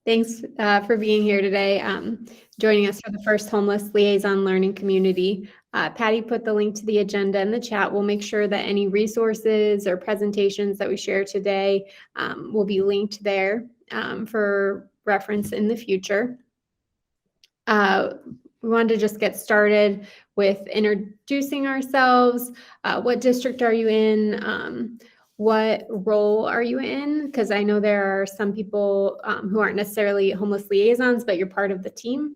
Thanks for being here today, joining us for the first Homeless Liaison Learning Community. Patty put the link to the agenda in the chat. We'll make sure that any resources or presentations that we share today will be linked there for reference in the future. We wanted to just get started with introducing ourselves. What district are you in? What role are you in? Because I know there are some people who aren't necessarily homeless liaisons, but you're part of the team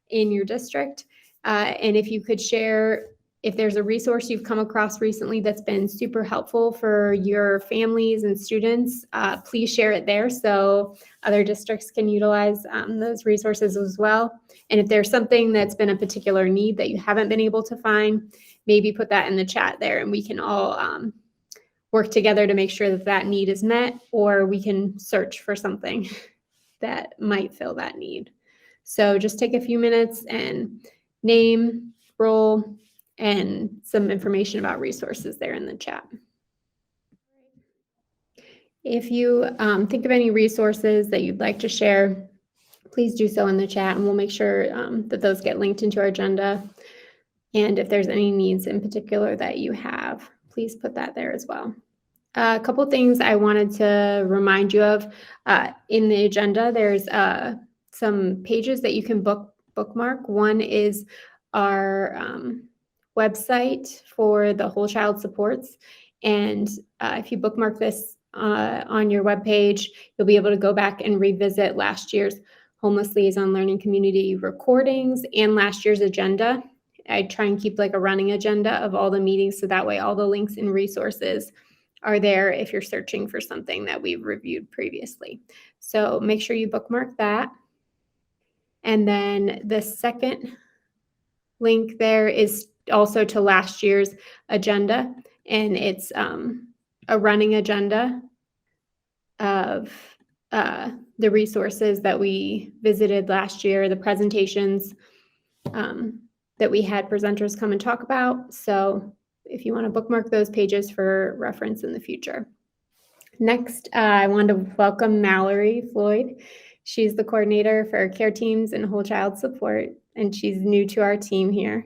in your district. And if you could share, if there's a resource you've come across recently that's been super helpful for your families and students, please share it there so other districts can utilize those resources as well. And if there's something that's been a particular need that you haven't been able to find, maybe put that in the chat there and we can all work together to make sure that that need is met, or we can search for something that might fill that need. So just take a few minutes and name, role, and some information about resources there in the chat. If you think of any resources that you'd like to share, please do so in the chat and we'll make sure that those get linked into our agenda. And if there's any needs in particular that you have, please put that there as well. A couple things I wanted to remind you of in the agenda. There's some pages that you can bookmark. One is our website for the whole child supports. And if you bookmark this on your webpage, you'll be able to go back and revisit last year's Homeless Liaison Learning Community recordings and last year's agenda. I try and keep like a running agenda of all the meetings so that way all the links and resources are there if you're searching for something that we've reviewed previously. So make sure you bookmark that. And then the second link there is also to last year's agenda, and it's a running agenda of the resources that we visited last year, the presentations that we had presenters come and talk about. So if you want to bookmark those pages for reference in the future. Next, I want to welcome Mallory Floyd. She's the coordinator for care teams and whole child support, and she's new to our team here.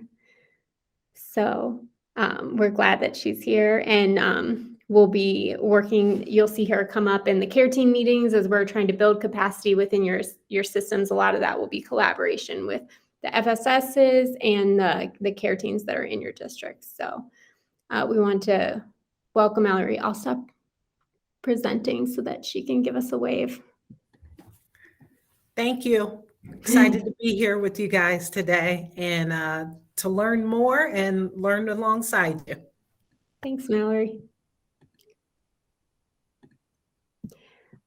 So we're glad that she's here, and we'll be working. You'll see her come up in the care team meetings as we're trying to build capacity within your systems. A lot of that will be collaboration with the FSSs and the care teams that are in your district. So we want to welcome Mallory. I'll stop presenting so that she can give us a wave. Thank you. Excited to be here with you guys today and to learn more and learn alongside you. Thanks, Mallory.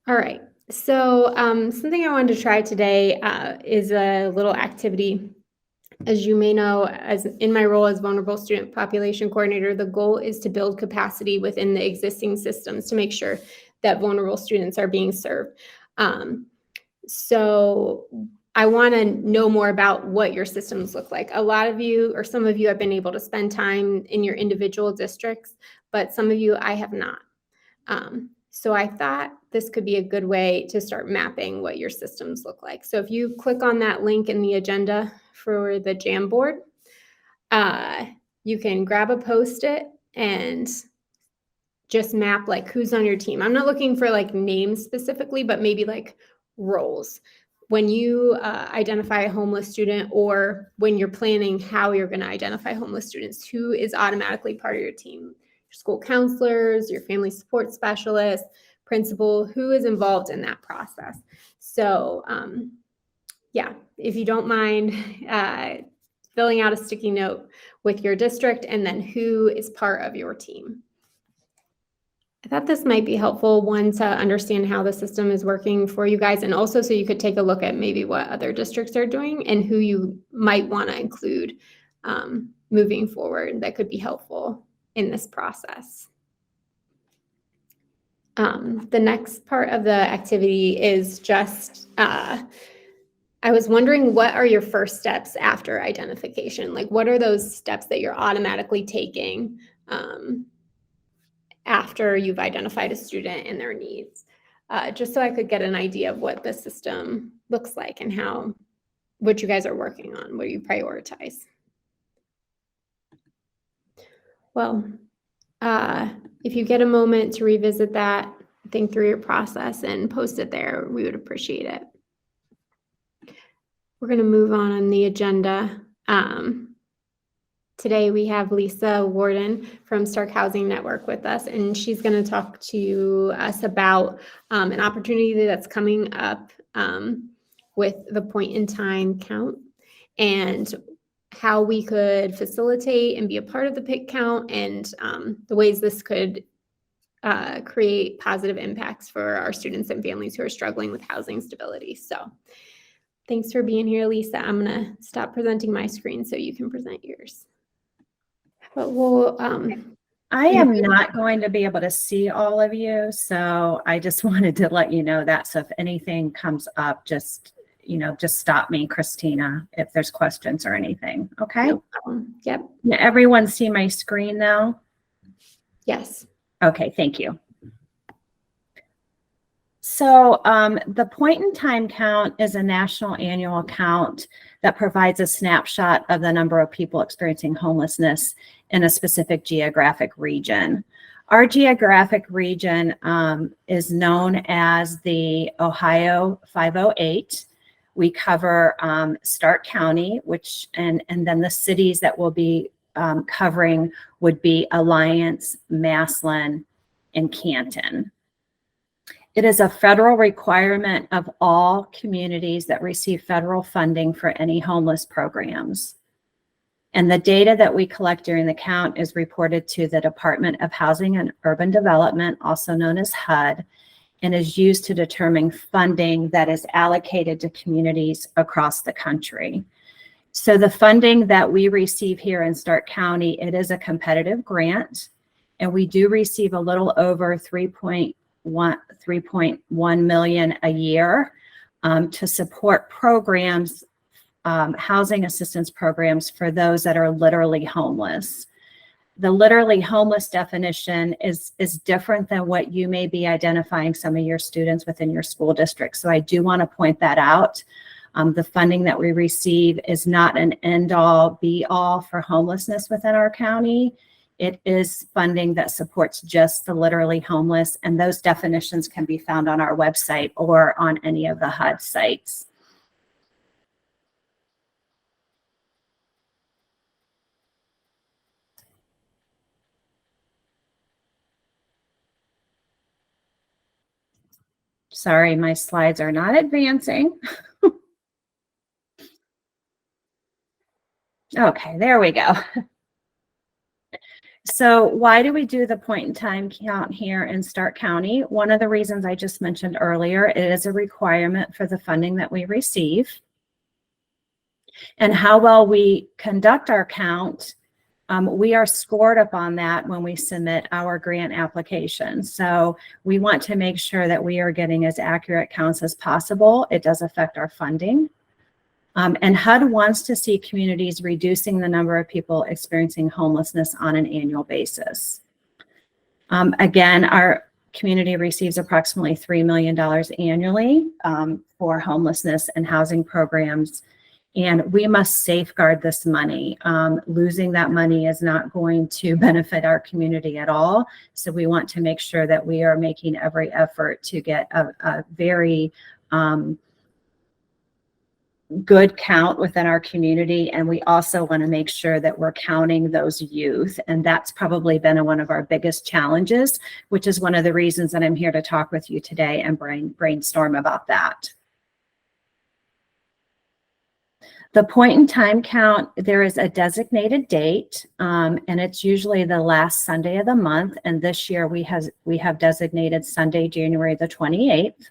All right. So something I wanted to try today is a little activity. As you may know, as in my role as vulnerable student population coordinator, the goal is to build capacity within the existing systems to make sure that vulnerable students are being served. So I want to know more about what your systems look like. A lot of you, or some of you, have been able to spend time in your individual districts, but some of you I have not. So I thought this could be a good way to start mapping what your systems look like. So if you click on that link in the agenda for the Jamboard, you can grab a Post-it and just map like who's on your team. I'm not looking for like names specifically, but maybe like roles. When you identify a homeless student, or when you're planning how you're going to identify homeless students, who is automatically part of your team? Your school counselors, your family support specialists, principal, who is involved in that process? So yeah, if you don't mind filling out a sticky note with your district and then who is part of your team. I thought this might be helpful, one, to understand how the system is working for you guys, and also so you could take a look at maybe what other districts are doing and who you might want to include moving forward that could be helpful in this process. The next part of the activity is just, I was wondering, what are your first steps after identification? Like, what are those steps that you're automatically taking after you've identified a student and their needs? just so I could get an idea of what the system looks like and what you guys are working on, what you prioritize. Well, if you get a moment to revisit that, think through your process and post it there, we would appreciate it. We're going to move on the agenda. Today we have Lisa Warden from Stark Housing Network with us, and she's going to talk to us about an opportunity that's coming up with the point in time count and how we could facilitate and be a part of the PIC count, and the ways this could create positive impacts for our students and families who are struggling with housing stability. So thanks for being here, Lisa. I'm going to stop presenting my screen so you can present yours. But we'll, I am not going to be able to see all of you, so I just wanted to let you know that. So if anything comes up, just stop me, Christina, if there's questions or anything. Okay. No problem. Yep. Now, everyone see my screen now? Yes. Okay. Thank you. So the point in time count is a national annual count that provides a snapshot of the number of people experiencing homelessness in a specific geographic region. Our geographic region is known as the Ohio 508. We cover Stark County, and then the cities that we'll be covering would be Alliance, Massillon, and Canton. It is a federal requirement of all communities that receive federal funding for any homeless programs. And the data that we collect during the count is reported to the Department of Housing and Urban Development, also known as HUD, and is used to determine funding that is allocated to communities across the country. So the funding that we receive here in Stark County, it is a competitive grant, and we do receive a little over 3.1 million a year to support programs, housing assistance programs for those that are literally homeless. The literally homeless definition is different than what you may be identifying some of your students within your school district. So I do want to point that out. The funding that we receive is not an end-all, be-all for homelessness within our county. It is funding that supports just the literally homeless, and those definitions can be found on our website or on any of the HUD sites. Sorry, my slides are not advancing. Okay, there we go. So why do we do the point in time count here in Stark County? One of the reasons I just mentioned earlier, it is a requirement for the funding that we receive. And how well we conduct our count, we are scored upon that when we submit our grant application. So we want to make sure that we are getting as accurate counts as possible. It does affect our funding. And HUD wants to see communities reducing the number of people experiencing homelessness on an annual basis. Again, our community receives approximately $3 million annually for homelessness and housing programs, and we must safeguard this money. Losing that money is not going to benefit our community at all. So we want to make sure that we are making every effort to get a very good count within our community. And we also want to make sure that we're counting those youth. And that's probably been one of our biggest challenges, which is one of the reasons that I'm here to talk with you today and brainstorm about that. The point in time count, there is a designated date, and it's usually the last Sunday of the month. And this year we have designated Sunday, January the 28th.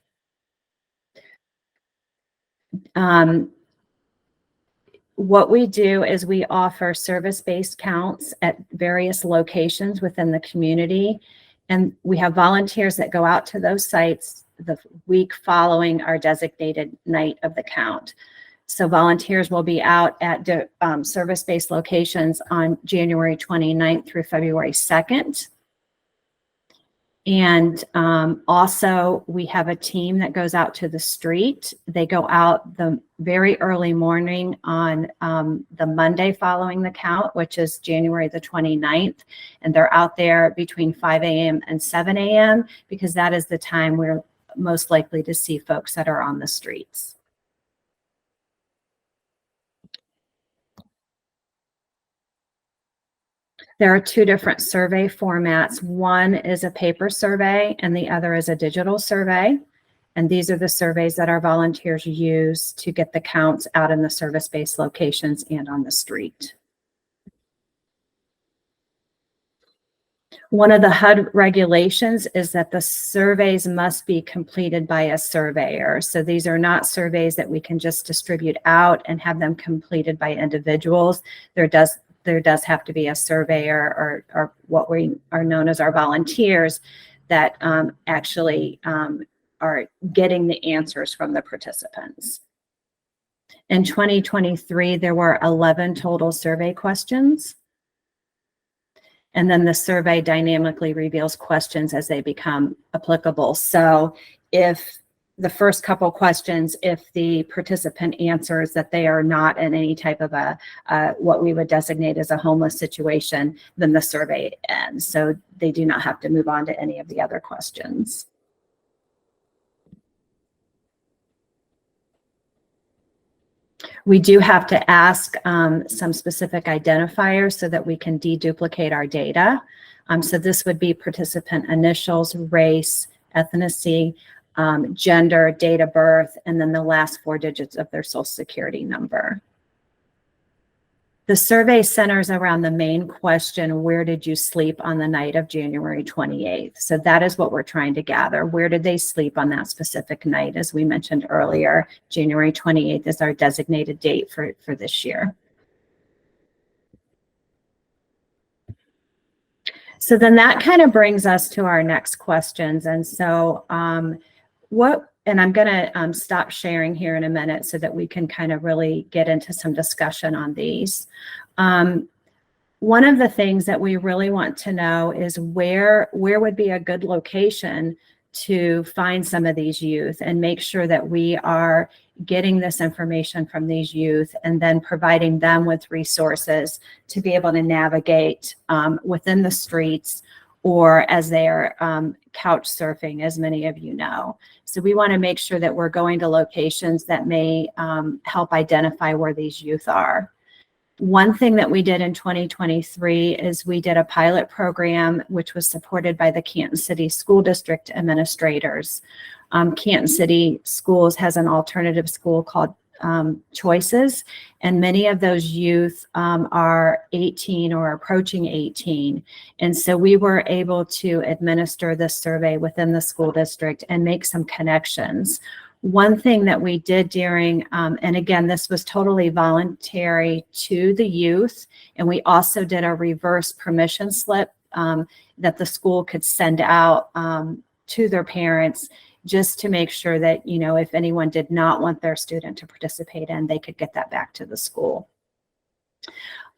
What we do is we offer service-based counts at various locations within the community, and we have volunteers that go out to those sites the week following our designated night of the count. So volunteers will be out at service-based locations on January 29th through February 2nd. And also, we have a team that goes out to the street. They go out the very early morning on the Monday following the count, which is January the 29th. And they're out there between 5 a.m. and 7 a.m. because that is the time we're most likely to see folks that are on the streets. There are two different survey formats. One is a paper survey and the other is a digital survey. And these are the surveys that our volunteers use to get the counts out in the service-based locations and on the street. One of the HUD regulations is that the surveys must be completed by a surveyor. So these are not surveys that we can just distribute out and have them completed by individuals. There does have to be a surveyor or what we are known as our volunteers that actually are getting the answers from the participants. In 2023, there were 11 total survey questions. And then the survey dynamically reveals questions as they become applicable. So if the first couple questions, if the participant answers that they are not in any type of what we would designate as a homeless situation, then the survey ends. So they do not have to move on to any of the other questions. We do have to ask some specific identifiers so that we can deduplicate our data. So this would be participant initials, race, ethnicity, gender, date of birth, and then the last 4 digits of their social security number. The survey centers around the main question, where did you sleep on the night of January 28th? So that is what we're trying to gather. Where did they sleep on that specific night? As we mentioned earlier, January 28th is our designated date for this year. So then that kind of brings us to our next questions. And so and I'm going to stop sharing here in a minute so that we can kind of really get into some discussion on these. One of the things that we really want to know is where would be a good location to find some of these youth and make sure that we are getting this information from these youth and then providing them with resources to be able to navigate within the streets or as they are couch surfing, as many of you know. So we want to make sure that we're going to locations that may help identify where these youth are. One thing that we did in 2023 is we did a pilot program, which was supported by the Canton City School District administrators. Canton City Schools has an alternative school called Choices, and many of those youth are 18 or approaching 18. And so we were able to administer this survey within the school district and make some connections. One thing that we did during, and again, this was totally voluntary to the youth, and we also did a reverse permission slip that the school could send out to their parents just to make sure that, you know, if anyone did not want their student to participate in, they could get that back to the school.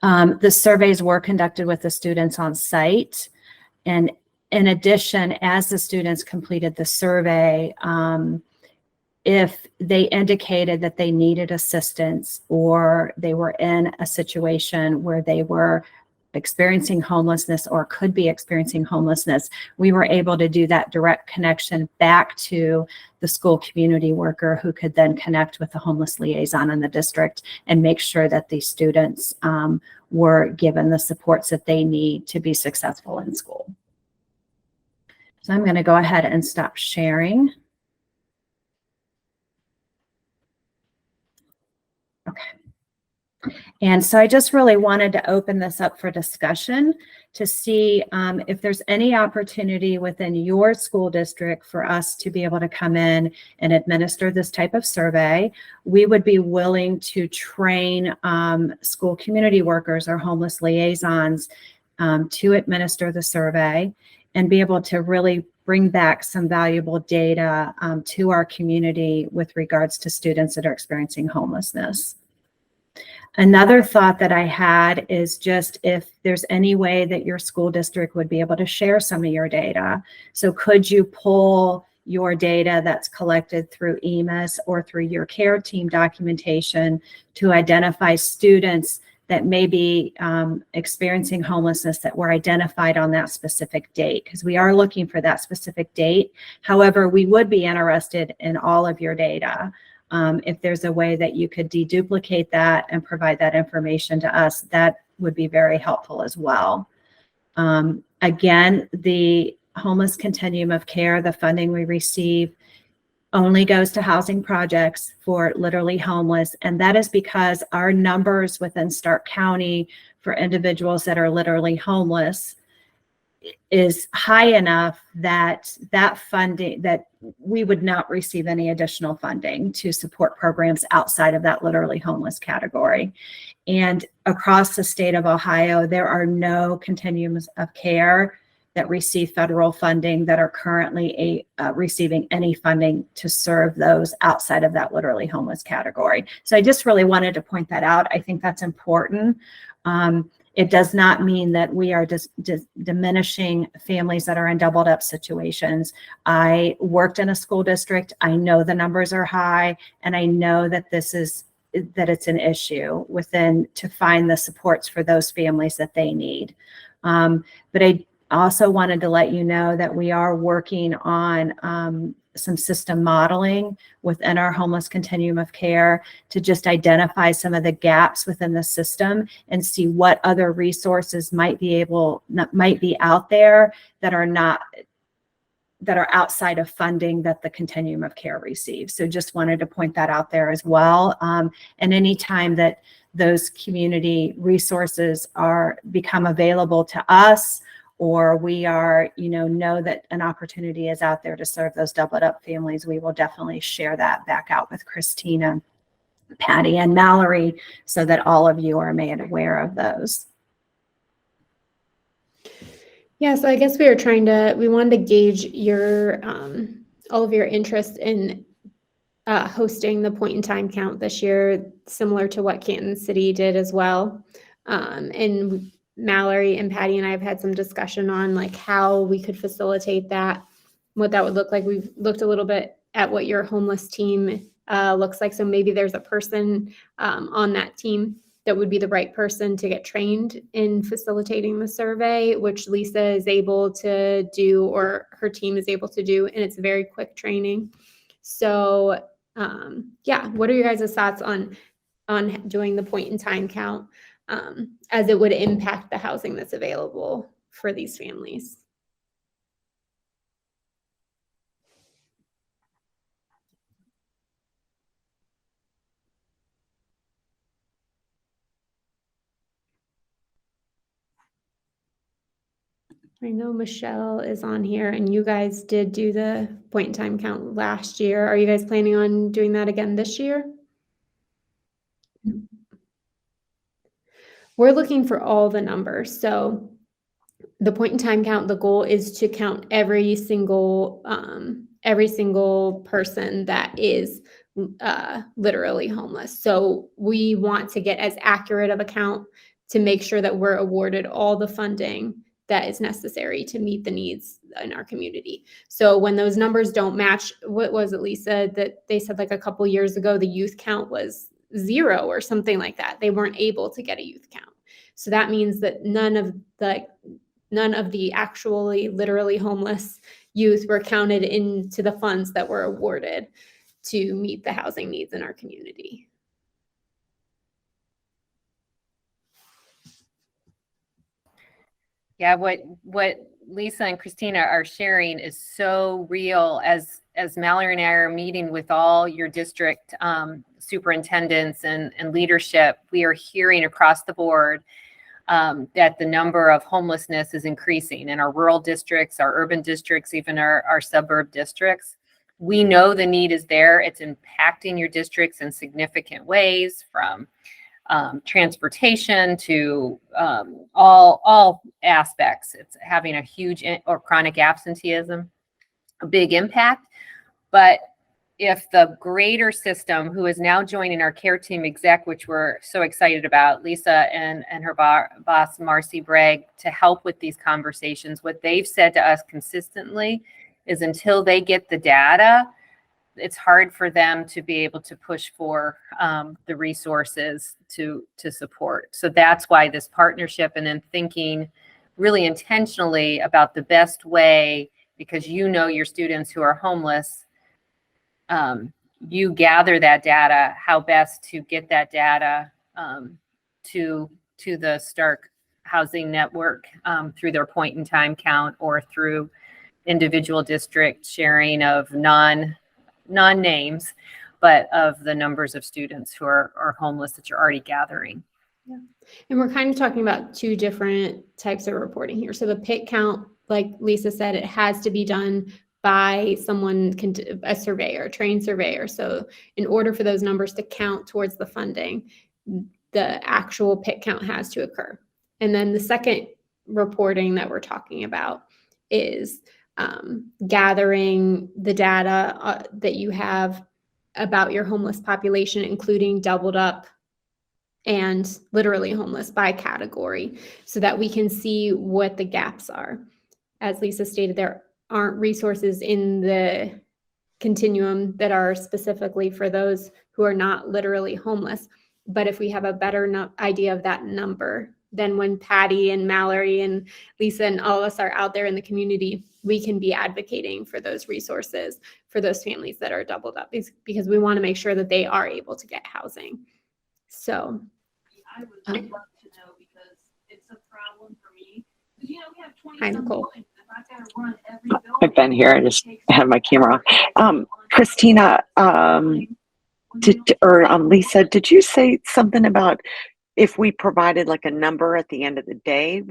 The surveys were conducted with the students on site. And in addition, as the students completed the survey, if they indicated that they needed assistance or they were in a situation where they were experiencing homelessness or could be experiencing homelessness, we were able to do that direct connection back to the school community worker who could then connect with the homeless liaison in the district and make sure that these students were given the supports that they need to be successful in school. So I'm going to go ahead and stop sharing. Okay. And so I just really wanted to open this up for discussion to see if there's any opportunity within your school district for us to be able to come in and administer this type of survey. We would be willing to train school community workers or homeless liaisons to administer the survey and be able to really bring back some valuable data to our community with regards to students that are experiencing homelessness. Another thought that I had is just if there's any way that your school district would be able to share some of your data. So could you pull your data that's collected through EMIS or through your care team documentation to identify students that may be experiencing homelessness that were identified on that specific date? Because we are looking for that specific date. However, we would be interested in all of your data. If there's a way that you could deduplicate that and provide that information to us, that would be very helpful as well. Again, the Homeless Continuum of Care, the funding we receive only goes to housing projects for literally homeless. And that is because our numbers within Stark County for individuals that are literally homeless is high enough that that funding, that we would not receive any additional funding to support programs outside of that literally homeless category. And across the state of Ohio, there are no continuums of care that receive federal funding that are currently receiving any funding to serve those outside of that literally homeless category. So I just really wanted to point that out. I think that's important. It does not mean that we are just diminishing families that are in doubled up situations. I worked in a school district. I know the numbers are high, and I know that it's an issue within to find the supports for those families that they need. But I also wanted to let you know that we are working on some system modeling within our homeless continuum of care to just identify some of the gaps within the system and see what other resources might be out there that are outside of funding that the continuum of care receives. So just wanted to point that out there as well. And anytime that those community resources become available to us, or we are, know that an opportunity is out there to serve those doubled up families, we will definitely share that back out with Christina, Patty, and Mallory so that all of you are made aware of those. Yeah, so I guess we wanted to gauge your, all of your interest in hosting the point in time count this year, similar to what Canton City did as well. And Mallory and Patty and I have had some discussion on like how we could facilitate that, what that would look like. We've looked a little bit at what your homeless team looks like. So maybe there's a person on that team that would be the right person to get trained in facilitating the survey, which Lisa is able to do, or her team is able to do, and it's very quick training. So yeah, what are your guys' thoughts on doing the point in time count as it would impact the housing that's available for these families? I know Michelle is on here, and you guys did do the point in time count last year. Are you guys planning on doing that again this year? We're looking for all the numbers. So the point in time count, the goal is to count every single person that is literally homeless. So we want to get as accurate of a count to make sure that we're awarded all the funding that is necessary to meet the needs in our community. So when those numbers don't match, what was it, Lisa, that they said like a couple years ago, the youth count was 0 or something like that. They weren't able to get a youth count. So that means that none of the actually literally homeless youth were counted into the funds that were awarded to meet the housing needs in our community. Yeah, what Lisa and Christina are sharing is so real. As Mallory and I are meeting with all your district superintendents and leadership, we are hearing across the board that the number of homelessness is increasing in our rural districts, our urban districts, even our suburb districts. We know the need is there. It's impacting your districts in significant ways, from transportation to all aspects. It's having a huge or chronic absenteeism, a big impact. But if the greater system, who is now joining our care team exec, which we're so excited about, Lisa and her boss, Marcy Bragg, to help with these conversations, what they've said to us consistently is until they get the data, it's hard for them to be able to push for the resources to support. So that's why this partnership, and then thinking really intentionally about the best way, because you know your students who are homeless, you gather that data, how best to get that data to the Stark Housing Network through their point in time count or through individual district sharing of non-names, but of the numbers of students who are homeless that you're already gathering. Yeah. And we're kind of talking about two different types of reporting here. So the PIT count, like Lisa said, it has to be done by someone, a surveyor, a trained surveyor. So in order for those numbers to count towards the funding, the actual PIT count has to occur. And then the second reporting that we're talking about is gathering the data that you have about your homeless population, including doubled up and literally homeless by category, so that we can see what the gaps are. As Lisa stated, there aren't resources in the continuum that are specifically for those who are not literally homeless. But if we have a better idea of that number, then when Patty and Mallory and Lisa and all of us are out there in the community, we can be advocating for those resources for those families that are doubled up, because we want to make sure that they are able to get housing. So I would love to know, because it's a problem for me. You know, we have 20 Hi, Nicole. and if I've got to run every building, I've been here. I just had my camera off. Christina, Lisa, did you say something about if we provided like a number at the end of the day,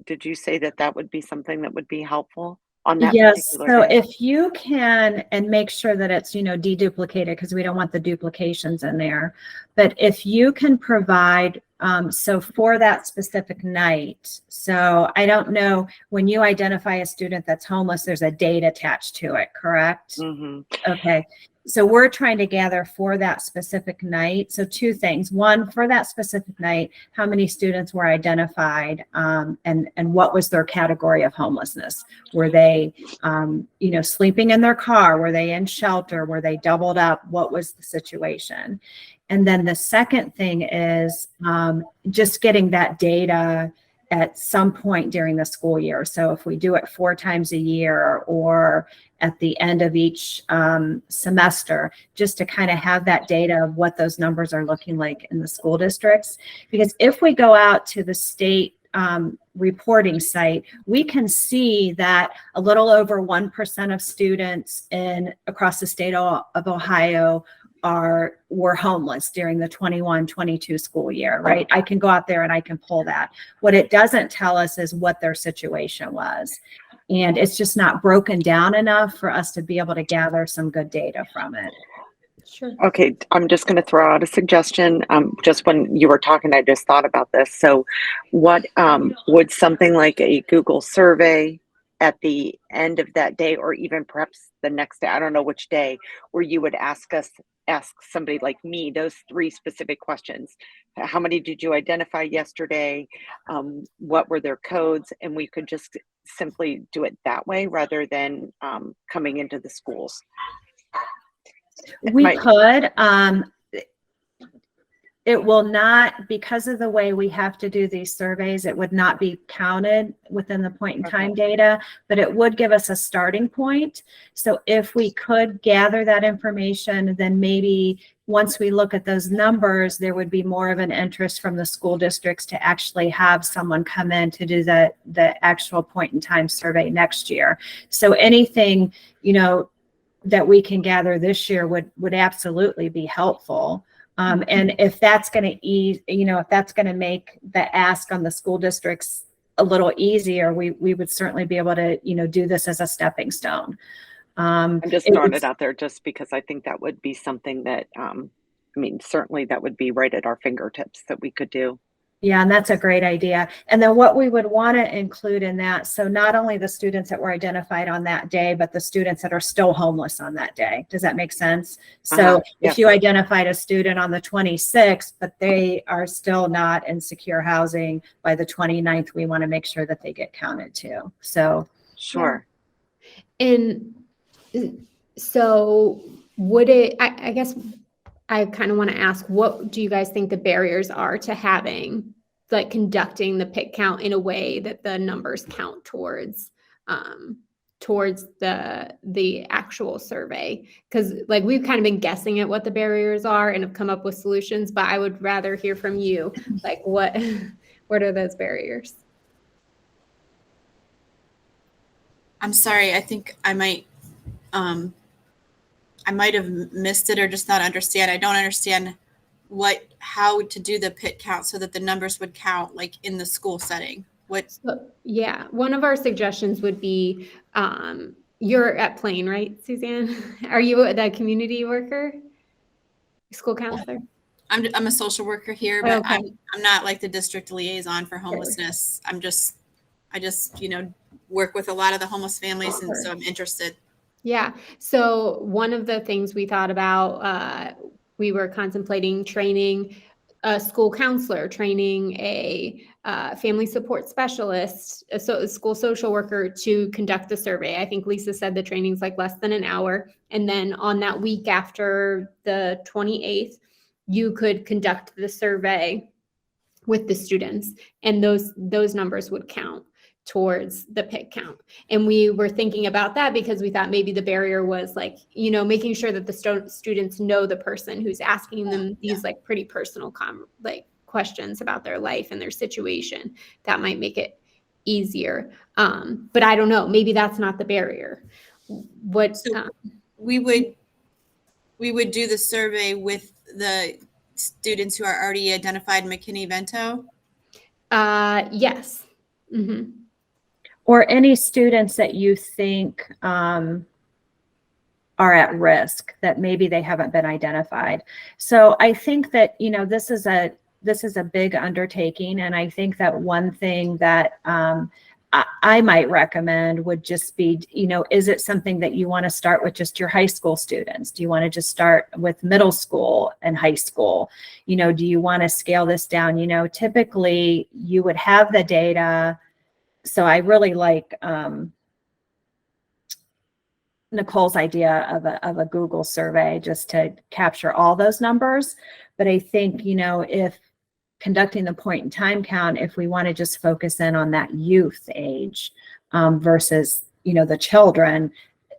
did you say that would be something that would be helpful on that Yes, particular so day? if you can, and make sure that it's, deduplicated, because we don't want the duplications in there. But if you can provide, so for that specific night, so I don't know, when you identify a student that's homeless, there's a date attached to it, correct? Mm-hmm. Okay. So we're trying to gather for that specific night. So two things. One, for that specific night, how many students were identified, and what was their category of homelessness? Were they, sleeping in their car? Were they in shelter? Were they doubled up? What was the situation? And then the second thing is just getting that data at some point during the school year. So if we do it 4 times a year or at the end of each semester, just to kind of have that data of what those numbers are looking like in the school districts. Because if we go out to the state reporting site, we can see that a little over 1% of students across the state of Ohio were homeless during the 21-22 school year, right? I can go out there and I can pull that. What it doesn't tell us is what their situation was. And it's just not broken down enough for us to be able to gather some good data from it. sure. Okay, I'm just going to throw out a suggestion. Just when you were talking, I just thought about this. So what would something like a Google survey at the end of that day, or even perhaps the next day, I don't know which day, where you would ask somebody like me those 3 specific questions. How many did you identify yesterday? What were their codes? And we could just simply do it that way rather than coming into the schools. We could. It will not, because of the way we have to do these surveys, it would not be counted within the point in time data, but it would give us a starting point. So if we could gather that information, then maybe once we look at those numbers, there would be more of an interest from the school districts to actually have someone come in to do the actual point in time survey next year. So anything, that we can gather this year would absolutely be helpful. And if that's going to ease, if that's going to make the ask on the school districts a little easier, we would certainly be able to, do this as a stepping stone. I'm just throwing it out there just because I think that would be something that, certainly that would be right at our fingertips that we could do. Yeah, and that's a great idea. And then what we would want to include in that, so not only the students that were identified on that day, but the students that are still homeless on that day. Does that make sense? So Yep. if you identified a student on the 26th, but they are still not in secure housing by the 29th, we want to make sure that they get counted too. So Sure. And so would it, I guess I kind of want to ask, what do you guys think the barriers are to having, like, conducting the pick count in a way that the numbers count towards the actual survey? Because, like, we've kind of been guessing at what the barriers are and have come up with solutions, but I would rather hear from you. Like, what are those barriers? I'm sorry. I think I might have missed it or just not understand. I don't understand how to do the pit count so that the numbers would count like in the school setting. So, yeah, one of our suggestions would be, you're at Plain, right, Suzanne? Are you the community worker, school counselor? I'm a social worker here, but Okay. I'm not like the district liaison for homelessness. I just work with a lot of the homeless families, and so I'm interested. Yeah. So one of the things we thought about, we were contemplating training a school counselor, training a family support specialist, a school social worker to conduct the survey. I think Lisa said the training's like less than an hour. And then on that week after the 28th, you could conduct the survey with the students, and those numbers would count towards the pick count. And we were thinking about that because we thought maybe the barrier was, like, making sure that the students know the person who's asking them these like pretty personal questions about their life and their situation. That might make it easier. But I don't know, maybe that's not the barrier. We would do the survey with the students who are already identified in McKinney-Vento? Yes. Mm-hmm. or any students that you think are at risk that maybe they haven't been identified. So I think that, this is a big undertaking. And I think that one thing that I might recommend would just be, is it something that you want to start with just your high school students? Do you want to just start with middle school and high school? Do you want to scale this down? Typically you would have the data. So I really like Nicole's idea of a Google survey just to capture all those numbers. But I think, if conducting the point in time count, if we want to just focus in on that youth age versus, the children,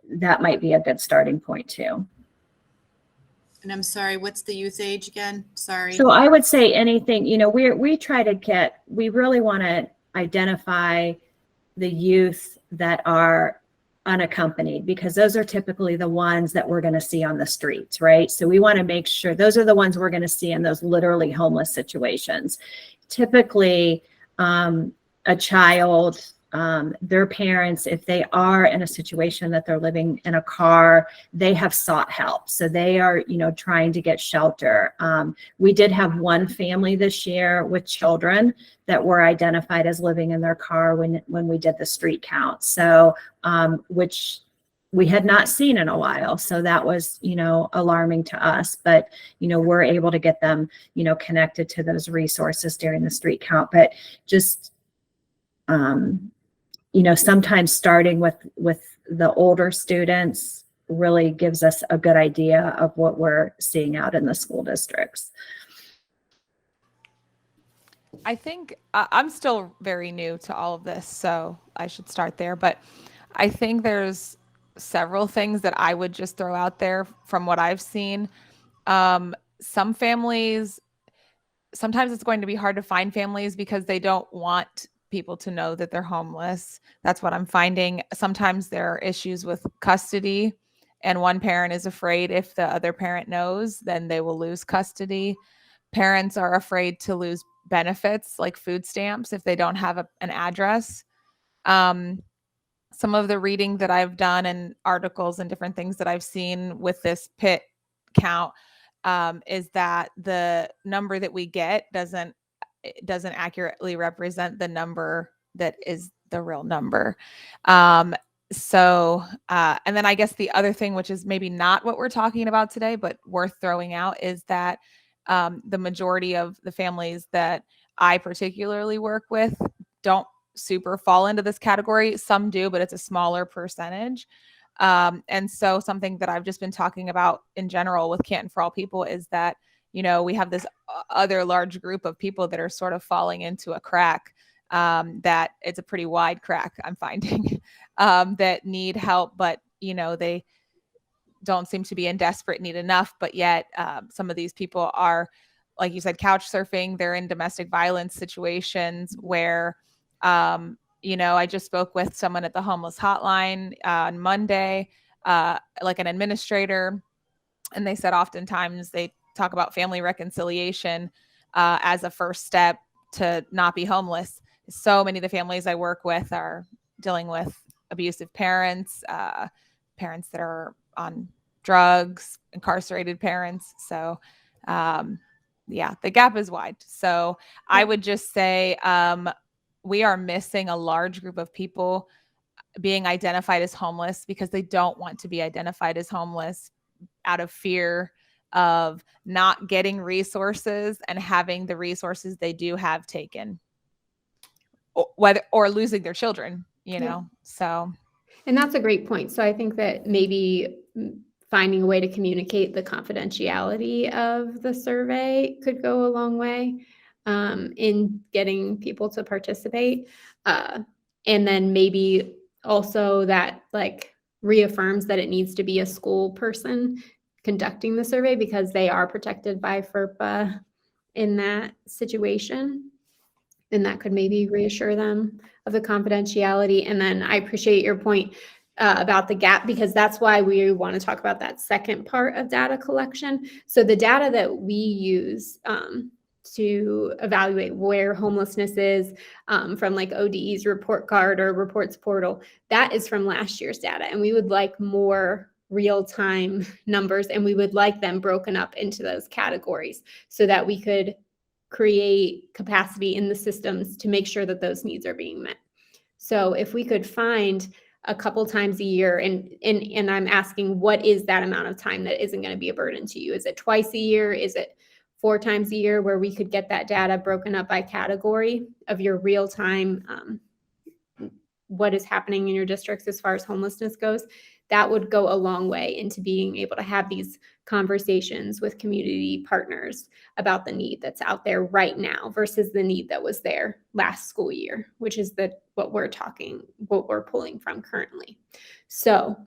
that might be a good starting point too. And I'm sorry, what's the youth age again? Sorry. So I would say anything, we really want to identify the youth that are unaccompanied, because those are typically the ones that we're going to see on the streets, right? So we want to make sure those are the ones we're going to see in those literally homeless situations. Typically, a child, their parents, if they are in a situation that they're living in a car, they have sought help. So they are, trying to get shelter. We did have one family this year with children that were identified as living in their car when we did the street count. So, which we had not seen in a while. So that was, alarming to us, but, we're able to get them, connected to those resources during the street count. But just, sometimes starting with the older students really gives us a good idea of what we're seeing out in the school districts. I think I'm still very new to all of this, so I should start there. But I think there's several things that I would just throw out there from what I've seen. Some families, sometimes it's going to be hard to find families because they don't want people to know that they're homeless. That's what I'm finding. Sometimes there are issues with custody, and one parent is afraid if the other parent knows, then they will lose custody. Parents are afraid to lose benefits like food stamps if they don't have an address. Some of the reading that I've done and articles and different things that I've seen with this PIT count is that the number that we get it doesn't accurately represent the number that is the real number. And then I guess the other thing, which is maybe not what we're talking about today, but worth throwing out, is that the majority of the families that I particularly work with don't super fall into this category. Some do, but it's a smaller percentage. And so something that I've just been talking about in general with Canton for All People is that, we have this other large group of people that are sort of falling into a crack, that it's a pretty wide crack, I'm finding, that need help, but, they don't seem to be in desperate need enough. But yet some of these people are, like you said, couch surfing. They're in domestic violence situations where, I just spoke with someone at the homeless hotline on Monday, like an administrator, and they said oftentimes they talk about family reconciliation as a first step to not be homeless. So many of the families I work with are dealing with abusive parents, parents that are on drugs, incarcerated parents. So, the gap is wide. So I would just say we are missing a large group of people being identified as homeless because they don't want to be identified as homeless out of fear of not getting resources and having the resources they do have taken, or losing their children, so. And that's a great point. So I think that maybe finding a way to communicate the confidentiality of the survey could go a long way in getting people to participate. And then maybe also that reaffirms that it needs to be a school person conducting the survey because they are protected by FERPA in that situation. And that could maybe reassure them of the confidentiality. And then I appreciate your point about the gap, because that's why we want to talk about that second part of data collection. So the data that we use to evaluate where homelessness is from ODE's report card or reports portal, that is from last year's data. And we would like more real-time numbers, and we would like them broken up into those categories so that we could create capacity in the systems to make sure that those needs are being met. So if we could find a couple times a year, and I'm asking, what is that amount of time that isn't going to be a burden to you? Is it twice a year? Is it 4 times a year, where we could get that data broken up by category of your real time, what is happening in your districts as far as homelessness goes? That would go a long way into being able to have these conversations with community partners about the need that's out there right now versus the need that was there last school year, which is what we're pulling from currently. So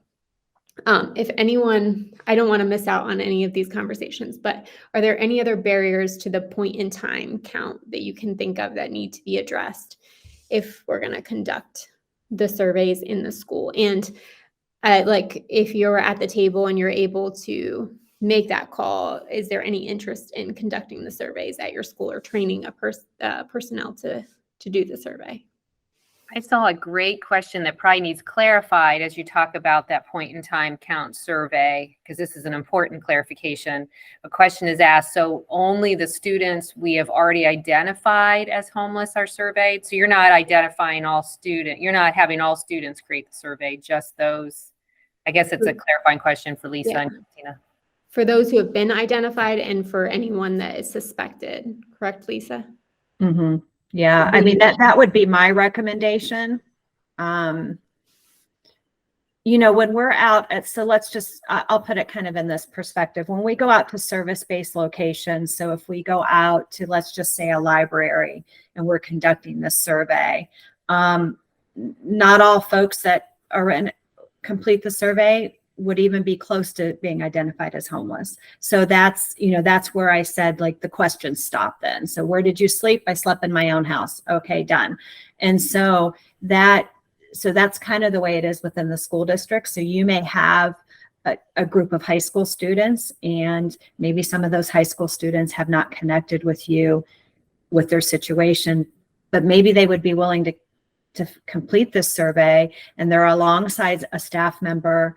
if anyone, I don't want to miss out on any of these conversations, but are there any other barriers to the point in time count that you can think of that need to be addressed if we're going to conduct the surveys in the school? And if you're at the table and you're able to make that call, is there any interest in conducting the surveys at your school or training a personnel to do the survey? I saw a great question that probably needs clarified as you talk about that point in time count survey, because this is an important clarification. A question is asked, so only the students we have already identified as homeless are surveyed? So you're not identifying you're not having all students create the survey, just those? I guess it's a clarifying question for Lisa and Christina. For those who have been identified and for anyone that is suspected, correct, Lisa? Mm-hmm. Yeah, I mean, that would be my recommendation. When we're out I'll put it kind of in this perspective. When we go out to service-based locations, so if we go out to, let's just say, a library and we're conducting this survey, not all folks that complete the survey would even be close to being identified as homeless. So that's where I said, the questions stop then. So where did you sleep? I slept in my own house. Okay, done. And so that's kind of the way it is within the school district. So you may have a group of high school students, and maybe some of those high school students have not connected with you with their situation, but maybe they would be willing to complete this survey, and they're alongside a staff member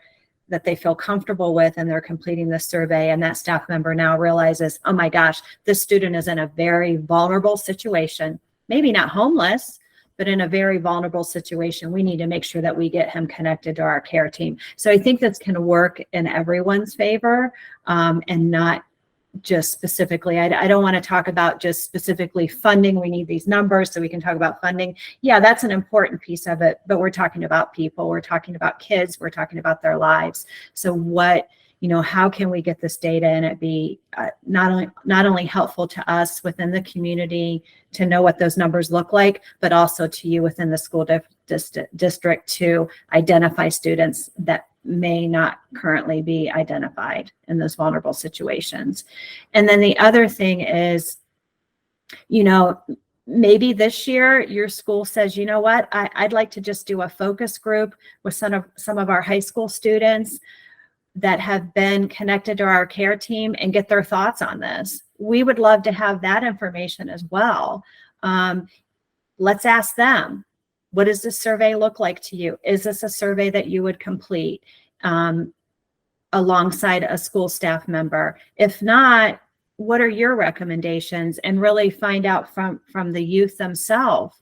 that they feel comfortable with, and they're completing this survey, and that staff member now realizes, oh my gosh, this student is in a very vulnerable situation, maybe not homeless, but in a very vulnerable situation. We need to make sure that we get him connected to our care team. So I think that's going to work in everyone's favor, and not just specifically. I don't want to talk about just specifically funding. We need these numbers so we can talk about funding. Yeah, that's an important piece of it, but we're talking about people. We're talking about kids. We're talking about their lives. So what, how can we get this data and it be not only helpful to us within the community to know what those numbers look like, but also to you within the school district to identify students that may not currently be identified in those vulnerable situations. And then the other thing is, maybe this year your school says, you know what, I'd like to just do a focus group with some of our high school students that have been connected to our care team and get their thoughts on this. We would love to have that information as well. Let's ask them, what does this survey look like to you? Is this a survey that you would complete alongside a school staff member? If not, what are your recommendations? And really find out from the youth themselves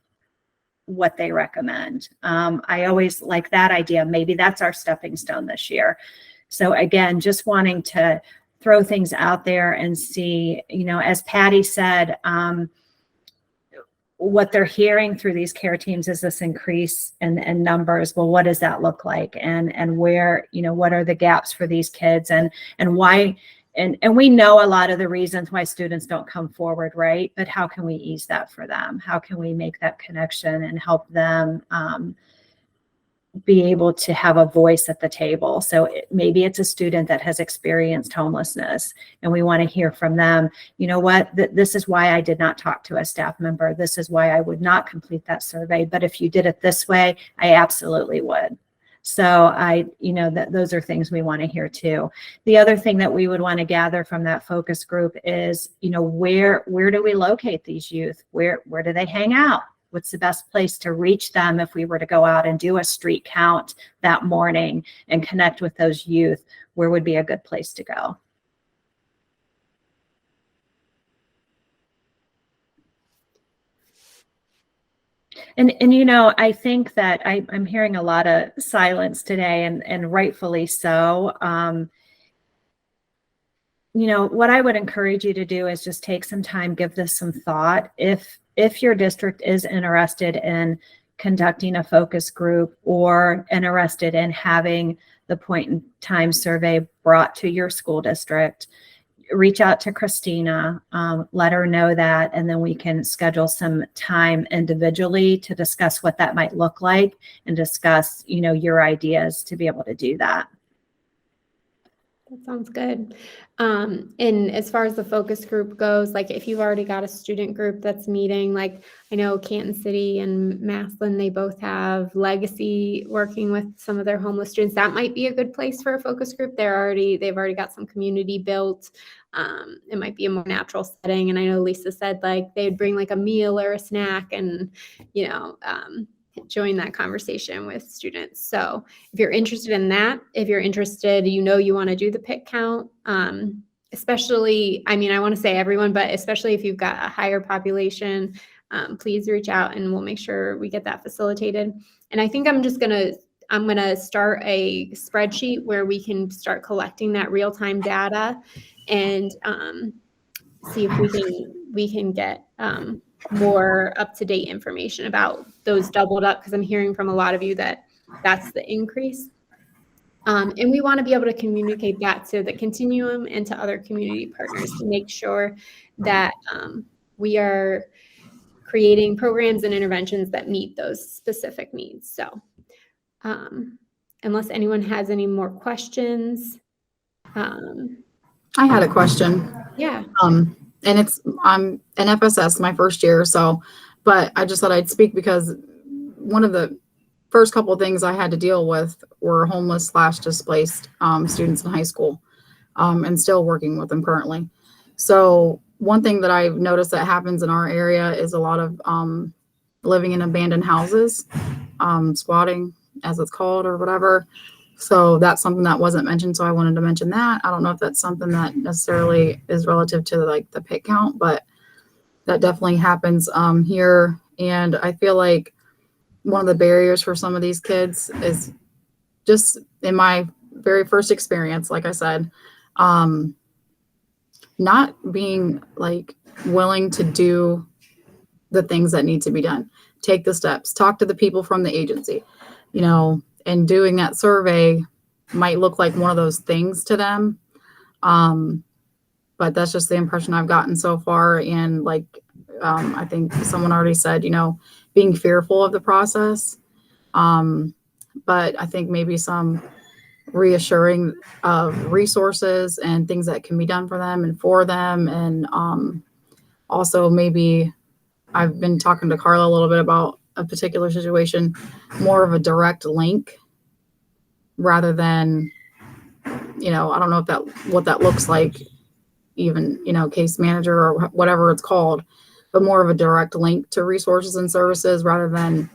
what they recommend. I always like that idea. Maybe that's our stepping stone this year. So again, just wanting to throw things out there and see, as Patty said, what they're hearing through these care teams is this increase in numbers. Well, what does that look like? And where, what are the gaps for these kids, and why, and we know a lot of the reasons why students don't come forward, right? But how can we ease that for them? How can we make that connection and help them be able to have a voice at the table? So maybe it's a student that has experienced homelessness and we want to hear from them. You know what, this is why I did not talk to a staff member. This is why I would not complete that survey. But if you did it this way, I absolutely would. So those are things we want to hear too. The other thing that we would want to gather from that focus group is, where do we locate these youth? Where do they hang out? What's the best place to reach them if we were to go out and do a street count that morning and connect with those youth? Where would be a good place to go? And I think that I'm hearing a lot of silence today, and rightfully so. What I would encourage you to do is just take some time, give this some thought. If your district is interested in conducting a focus group or interested in having the point in time survey brought to your school district, reach out to Christina, let her know that, and then we can schedule some time individually to discuss what that might look like and discuss, your ideas to be able to do that. That sounds good. And as far as the focus group goes, like if you've already got a student group that's meeting, like I know Canton City and Massillon, they both have Legacy working with some of their homeless students. That might be a good place for a focus group. They've already got some community built. It might be a more natural setting. And I know Lisa said like they'd bring like a meal or a snack and, join that conversation with students. So if you're interested in that, if you're interested, you want to do the PIT count, especially, I want to say everyone, but especially if you've got a higher population, please reach out and we'll make sure we get that facilitated. And I think I'm going to start a spreadsheet where we can start collecting that real-time data and see if we can get more up-to-date information about those doubled up, because I'm hearing from a lot of you that that's the increase. And we want to be able to communicate that to the continuum and to other community partners to make sure that we are creating programs and interventions that meet those specific needs. So unless anyone has any more questions. I had a question. Yeah. And I'm an FSS my first year, but I just thought I'd speak because one of the first couple of things I had to deal with were homeless / displaced students in high school, and still working with them currently. So one thing that I've noticed that happens in our area is a lot of living in abandoned houses, squatting as it's called or whatever. So that's something that wasn't mentioned. So I wanted to mention that. I don't know if that's something that necessarily is relative to like the pit count, but that definitely happens here. And I feel like one of the barriers for some of these kids is just in my very first experience, like I said, not being like willing to do the things that need to be done, take the steps, talk to the people from the agency, you know, and doing that survey might look like one of those things to them. But that's just the impression I've gotten so far. And like, I think someone already said, you know, being fearful of the process. But I think maybe some reassuring of resources and things that can be done for them and for them. And also maybe I've been talking to Carla a little bit about a particular situation, more of a direct link rather than, you know, I don't know if what that looks like, even, you know, case manager or whatever it's called, but more of a direct link to resources and services rather than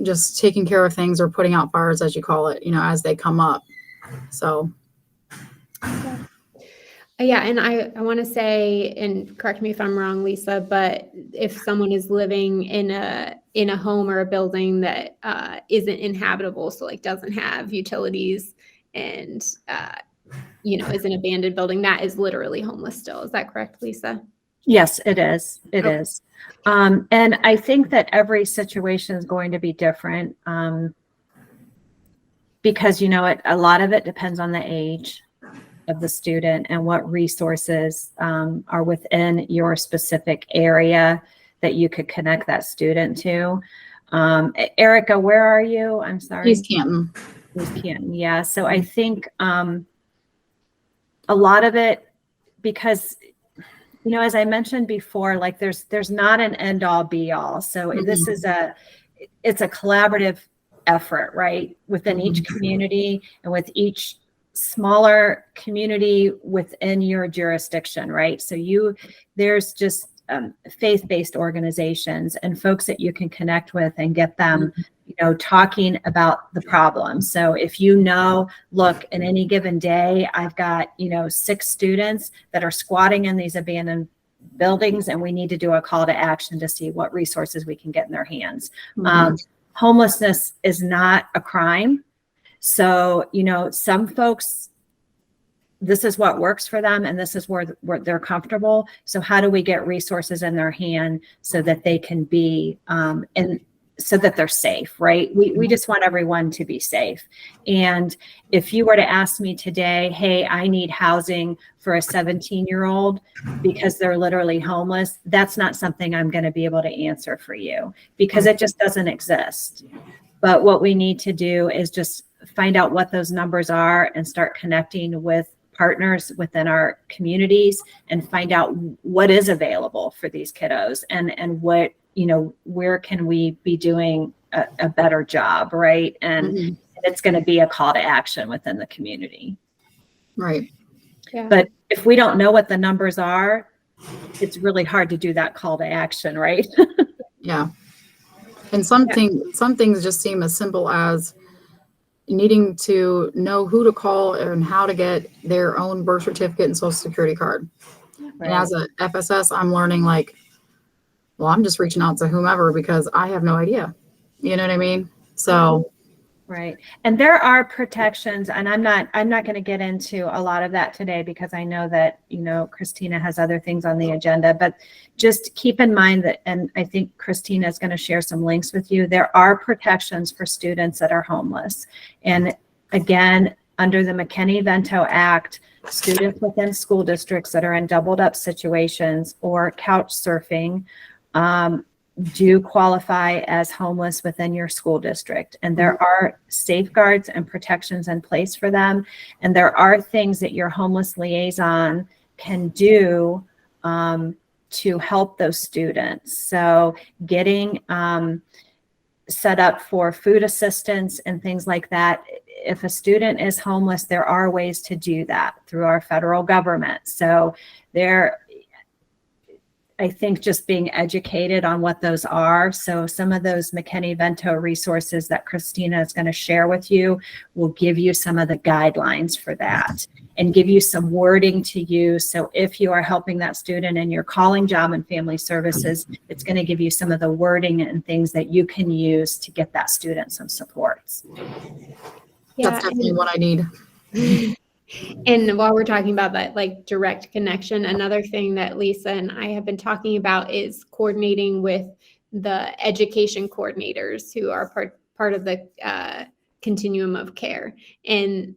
just taking care of things or putting out fires, as you call it, you know, as they come up. So. Yeah, and I want to say, and correct me if I'm wrong, Lisa, but if someone is living in a home or a building that isn't inhabitable, so like doesn't have utilities and you know, is an abandoned building, that is literally homeless still. Is that correct, Lisa? Yes, it is. It Okay. is. And I think that every situation is going to be different because, you know, a lot of it depends on the age of the student and what resources are within your specific area that you could connect that student to. Erica, where are you? I'm sorry. East Canton. East Canton, yeah. So I think a lot of it, because, you know, as I mentioned before, like there's not an end all be all. So this is it's a collaborative effort, right? Within each community and with each smaller community within your jurisdiction, right? So there's just faith-based organizations and folks that you can connect with and get them, you know, talking about the problem. So if you know, look, in any given day, I've got, you know, 6 students that are squatting in these abandoned buildings, and we need to do a call to action to see what resources we can get in their hands. Homelessness is not a crime. So, you know, some folks, this is what works for them and this is where they're comfortable. So how do we get resources in their hand so that they can be, and so that they're safe, right? We just want everyone to be safe. And if you were to ask me today, hey, I need housing for a 17-year-old because they're literally homeless, that's not something I'm going to be able to answer for you because it just doesn't exist. But what we need to do is just find out what those numbers are and start connecting with partners within our communities and find out what is available for these kiddos and what, you know, where can we be doing a better job, right? And it's going to be a call to action within the community. Right. Yeah. But if we don't know what the numbers are, it's really hard to do that call to action, right? Yeah. And some things just seem as simple as needing to know who to call and how to get their own birth certificate and social security card. Right. And as a FSS, I'm learning like, well, I'm just reaching out to whomever because I have no idea. You know what I mean? So. Right. And there are protections, and I'm not going to get into a lot of that today because I know that, you know, Christina has other things on the agenda, but just keep in mind that, and I think Christina is going to share some links with you. There are protections for students that are homeless. And again, under the McKinney-Vento Act, students within school districts that are in doubled up situations or couch surfing, do qualify as homeless within your school district. And there are safeguards and protections in place for them. And there are things that your homeless liaison can do to help those students. So getting set up for food assistance and things like that. If a student is homeless, there are ways to do that through our federal government. So I think just being educated on what those are. So some of those McKinney-Vento resources that Christina is going to share with you will give you some of the guidelines for that and give you some wording to use. So if you are helping that student in your calling job and family services, it's going to give you some of the wording and things that you can use to get that student some supports. Yeah, That's definitely what I need. and while we're talking about that, like direct connection, another thing that Lisa and I have been talking about is coordinating with the education coordinators who are part of the continuum of care. And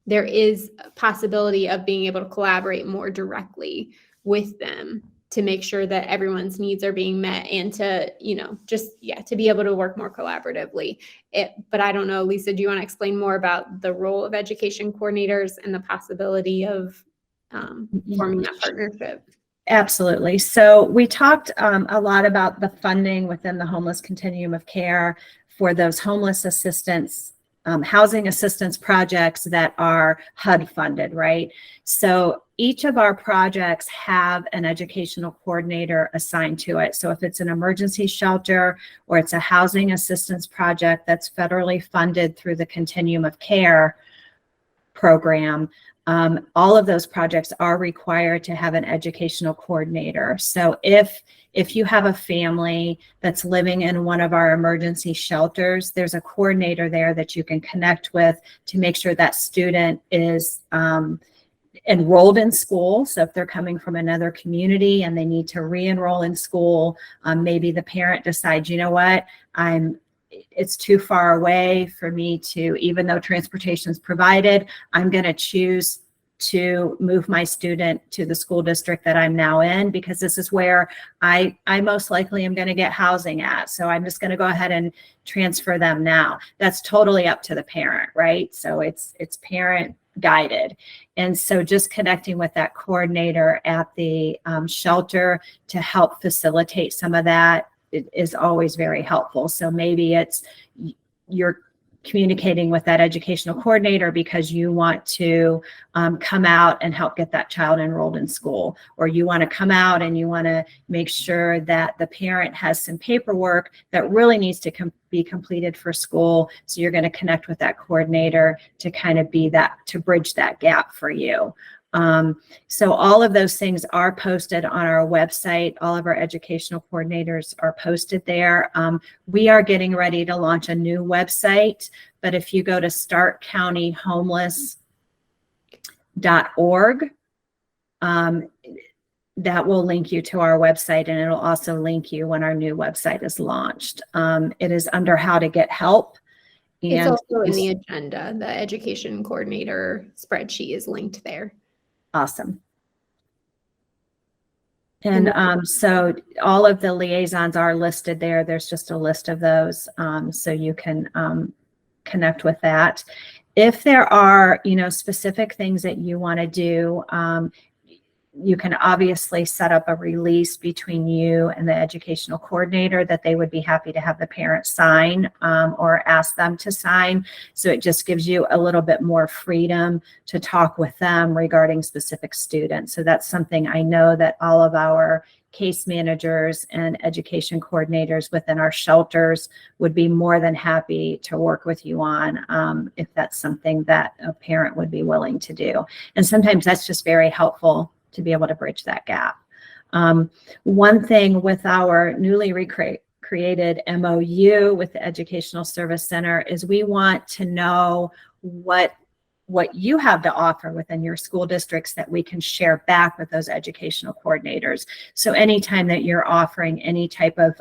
there is a possibility of being able to collaborate more directly with them to make sure that everyone's needs are being met and to, to be able to work more collaboratively. But I don't know, Lisa, do you want to explain more about the role of education coordinators and the possibility of forming that partnership? Absolutely. So we talked a lot about the funding within the homeless continuum of care for those homeless assistance, housing assistance projects that are HUD funded, right? So each of our projects have an educational coordinator assigned to it. So if it's an emergency shelter or it's a housing assistance project that's federally funded through the continuum of care program, all of those projects are required to have an educational coordinator. So if you have a family that's living in one of our emergency shelters, there's a coordinator there that you can connect with to make sure that student is enrolled in school. So if they're coming from another community and they need to re-enroll in school, maybe the parent decides, you know what, it's too far away for me to, even though transportation is provided, I'm going to choose to move my student to the school district that I'm now in, because this is where I most likely am going to get housing at. So I'm just going to go ahead and transfer them now. That's totally up to the parent, right? So it's parent guided. And so just connecting with that coordinator at the shelter to help facilitate some of that is always very helpful. So maybe it's you're communicating with that educational coordinator because you want to come out and help get that child enrolled in school, or you want to come out and you want to make sure that the parent has some paperwork that really needs to be completed for school. So you're going to connect with that coordinator to kind of be that, to bridge that gap for you. So all of those things are posted on our website. All of our educational coordinators are posted there. We are getting ready to launch a new website, but if you go to startcountyhomeless.org, that will link you to our website, and it'll also link you when our new website is launched. It is under how to get help. It's also in the agenda. The education coordinator spreadsheet is linked there. Awesome. And so all of the liaisons are listed there. There's just a list of those, so you can connect with that. If there are, specific things that you want to do, you can obviously set up a release between you and the educational coordinator that they would be happy to have the parent sign or ask them to sign. So it just gives you a little bit more freedom to talk with them regarding specific students. So that's something I know that all of our case managers and education coordinators within our shelters would be more than happy to work with you on if that's something that a parent would be willing to do. And sometimes that's just very helpful to be able to bridge that gap. One thing with our newly created MOU with the Educational Service Center is we want to know what you have to offer within your school districts that we can share back with those educational coordinators. So anytime that you're offering any type of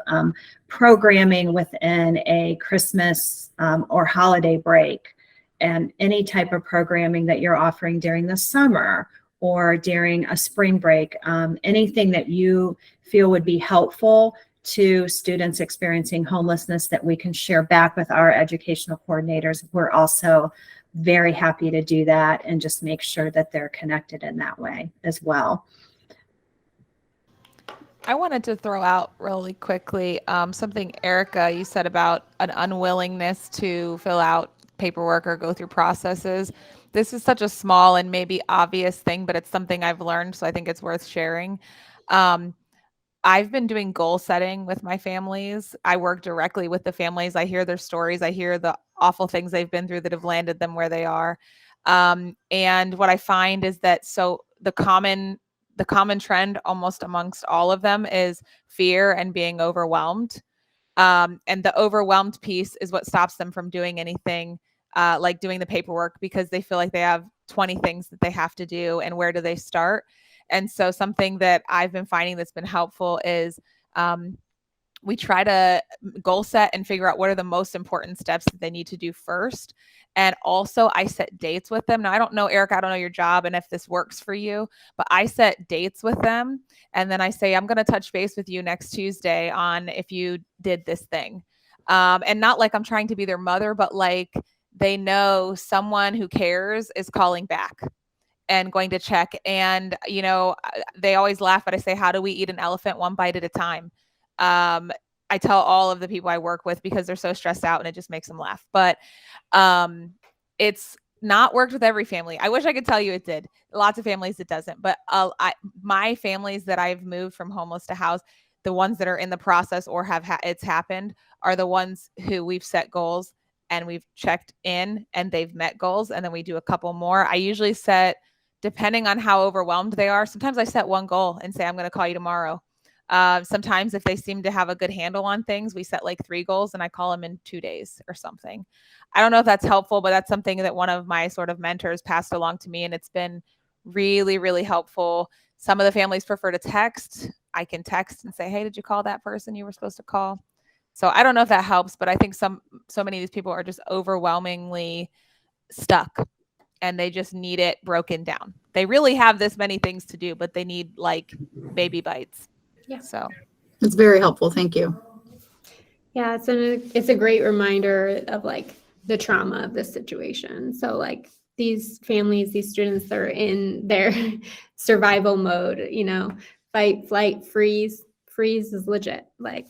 programming within a Christmas or holiday break, and any type of programming that you're offering during the summer or during a spring break, anything that you feel would be helpful to students experiencing homelessness that we can share back with our educational coordinators. We're also very happy to do that and just make sure that they're connected in that way as well. I wanted to throw out really quickly something, Erica, you said about an unwillingness to fill out paperwork or go through processes. This is such a small and maybe obvious thing, but it's something I've learned, so I think it's worth sharing. I've been doing goal setting with my families. I work directly with the families. I hear their stories. I hear the awful things they've been through that have landed them where they are. And what I find is that the common trend almost amongst all of them is fear and being overwhelmed. And the overwhelmed piece is what stops them from doing anything, like doing the paperwork, because they feel like they have 20 things that they have to do, and where do they start? And so something that I've been finding that's been helpful is we try to goal set and figure out what are the most important steps that they need to do first. And also I set dates with them. Now, I don't know, Eric, I don't know your job and if this works for you, but I set dates with them. And then I say, I'm going to touch base with you next Tuesday on if you did this thing. And not like I'm trying to be their mother, but like they know someone who cares is calling back and going to check. And, you know, they always laugh, but I say, how do we eat an elephant one bite at a time? I tell all of the people I work with because they're so stressed out and it just makes them laugh. But it's not worked with every family. I wish I could tell you it did. Lots of families it doesn't. But my families that I've moved from homeless to house, the ones that are in the process or have it's happened, are the ones who we've set goals and we've checked in and they've met goals. And then we do a couple more. I usually set, depending on how overwhelmed they are, sometimes I set one goal and say, I'm going to call you tomorrow. Sometimes if they seem to have a good handle on things, we set like 3 goals and I call them in 2 days or something. I don't know if that's helpful, but that's something that one of my sort of mentors passed along to me. And it's been really, really helpful. Some of the families prefer to text. I can text and say, hey, did you call that person you were supposed to call? So I don't know if that helps, but I think so many of these people are just overwhelmingly stuck and they just need it broken down. They really have this many things to do, but they need like baby bites. Yeah. So It's very helpful. Thank you. Yeah, it's a great reminder of like the trauma of this situation. So like these families, these students, they're in their survival mode, you know, fight, flight, freeze. Freeze is legit. Like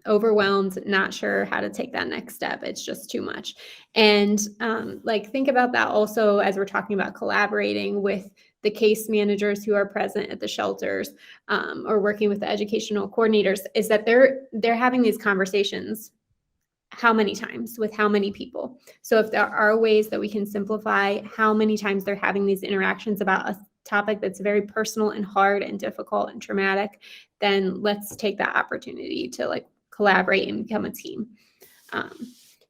overwhelmed, not sure how to take that next step. It's just too much. And like think about that also as we're talking about collaborating with the case managers who are present at the shelters or working with the educational coordinators, is that they're having these conversations how many times with how many people. So if there are ways that we can simplify how many times they're having these interactions about a topic that's very personal and hard and difficult and traumatic, then let's take that opportunity to like collaborate and become a team.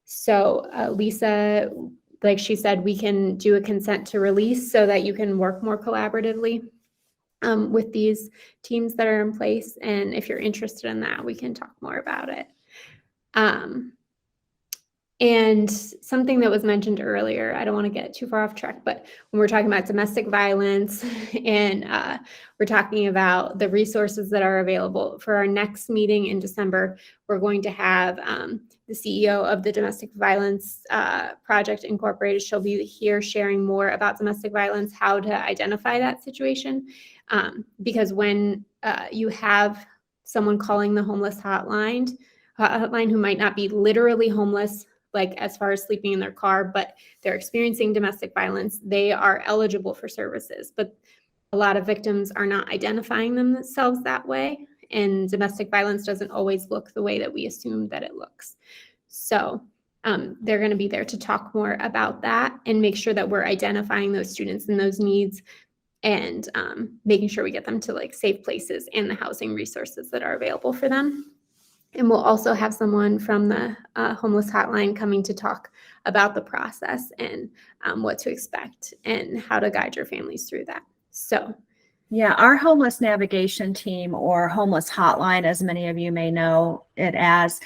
So Lisa, like she said, we can do a consent to release so that you can work more collaboratively with these teams that are in place. And if you're interested in that, we can talk more about it. And something that was mentioned earlier, I don't want to get too far off track, but when we're talking about domestic violence and we're talking about the resources that are available for our next meeting in December, we're going to have the CEO of the Domestic Violence Project Incorporated. She'll be here sharing more about domestic violence, how to identify that situation. Because when you have someone calling the homeless hotline who might not be literally homeless, like as far as sleeping in their car, but they're experiencing domestic violence, they are eligible for services. But a lot of victims are not identifying themselves that way. And domestic violence doesn't always look the way that we assume that it looks. So they're going to be there to talk more about that and make sure that we're identifying those students and those needs and making sure we get them to like safe places and the housing resources that are available for them. And we'll also have someone from the homeless hotline coming to talk about the process and what to expect and how to guide your families through that. So, yeah, our homeless navigation team, or homeless hotline, as many of you may know it as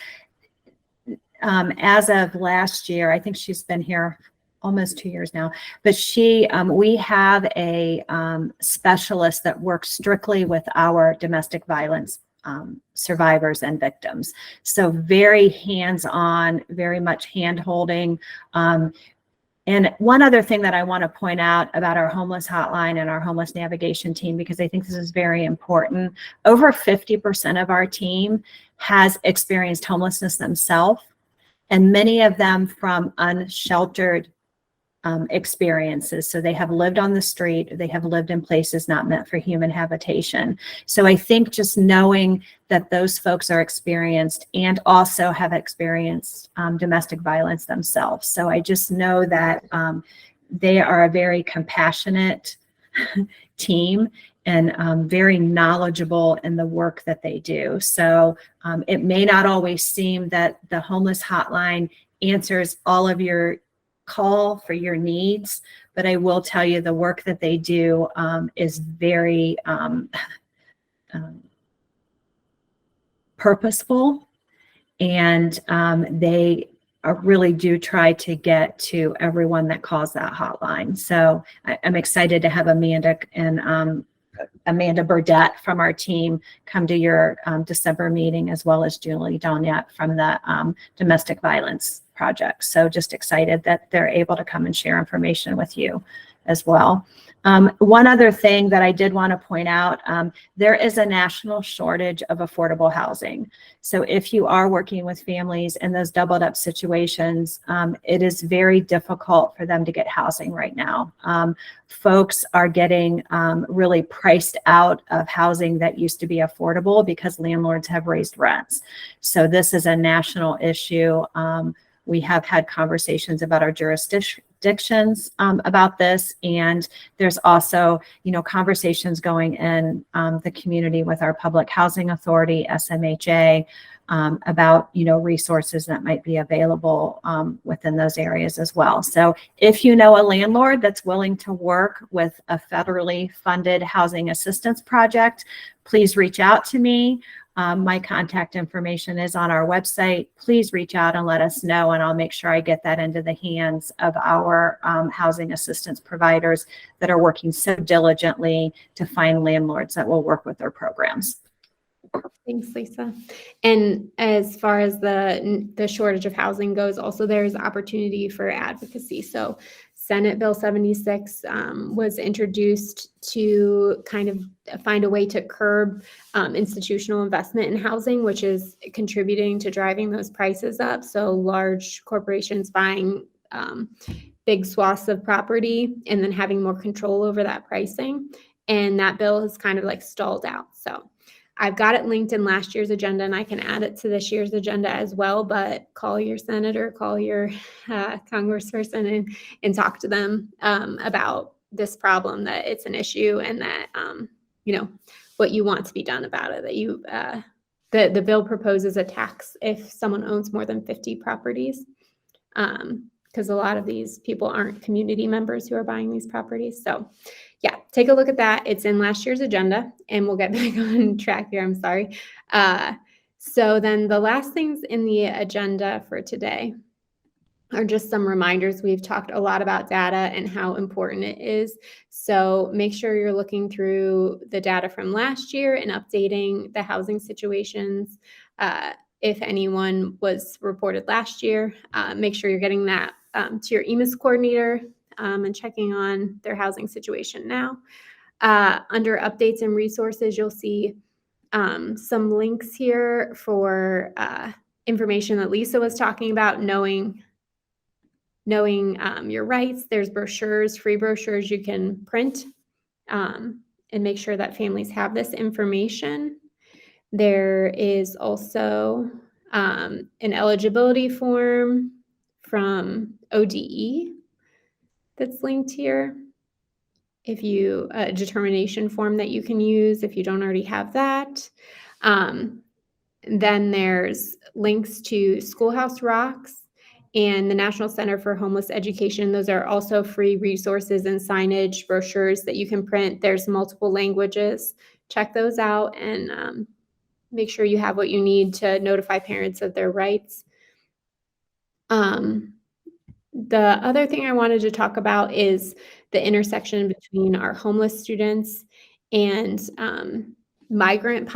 of last year, I think she's been here almost 2 years now, but we have a specialist that works strictly with our domestic violence survivors and victims. So very hands-on, very much hand-holding. And one other thing that I want to point out about our homeless hotline and our homeless navigation team, because I think this is very important, over 50% of our team has experienced homelessness themselves, and many of them from unsheltered experiences. So they have lived on the street, they have lived in places not meant for human habitation. So I think just knowing that those folks are experienced and also have experienced domestic violence themselves. So I just know that they are a very compassionate team and very knowledgeable in the work that they do. So it may not always seem that the homeless hotline answers all of your call for your needs, but I will tell you the work that they do is very purposeful, and they really do try to get to everyone that calls that hotline. So I'm excited to have Amanda and Amanda Burdett from our team come to your December meeting, as well as Julie Donyette from the Domestic Violence Project. So just excited that they're able to come and share information with you as well. One other thing that I did want to point out, there is a national shortage of affordable housing. So if you are working with families in those doubled up situations, it is very difficult for them to get housing right now. Folks are getting really priced out of housing that used to be affordable because landlords have raised rents. So this is a national issue. We have had conversations about our jurisdictions about this, and there's also, conversations going in the community with our Public Housing Authority, SMHA, about, resources that might be available within those areas as well. So if you know a landlord that's willing to work with a federally funded housing assistance project, please reach out to me. My contact information is on our website. Please reach out and let us know, and I'll make sure I get that into the hands of our housing assistance providers that are working so diligently to find landlords that will work with their programs. Thanks, Lisa. And as far as the shortage of housing goes, also there's opportunity for advocacy. So Senate Bill 76 was introduced to kind of find a way to curb institutional investment in housing, which is contributing to driving those prices up. So large corporations buying big swaths of property and then having more control over that pricing. And that bill has kind of like stalled out. So I've got it linked in last year's agenda, and I can add it to this year's agenda as well, but call your senator, call your congressperson and talk to them about this problem, that it's an issue, and that, what you want to be done about it, that you, the bill proposes a tax if someone owns more than 50 properties, because a lot of these people aren't community members who are buying these properties. So yeah, take a look at that. It's in last year's agenda, and we'll get back on track here. I'm sorry. So then the last things in the agenda for today are just some reminders. We've talked a lot about data and how important it is. So make sure you're looking through the data from last year and updating the housing situations. If anyone was reported last year, make sure you're getting that to your EMIS coordinator and checking on their housing situation now. Under updates and resources, you'll see some links here for information that Lisa was talking about, knowing your rights. There's brochures, free brochures you can print and make sure that families have this information. There is also an eligibility form from ODE that's linked here. If you, a determination form that you can use if you don't already have that. Then there's links to Schoolhouse Rocks and the National Center for Homeless Education. Those are also free resources and signage, brochures that you can print. There's multiple languages. Check those out and make sure you have what you need to notify parents of their rights. The other thing I wanted to talk about is the intersection between our homeless students and the migrant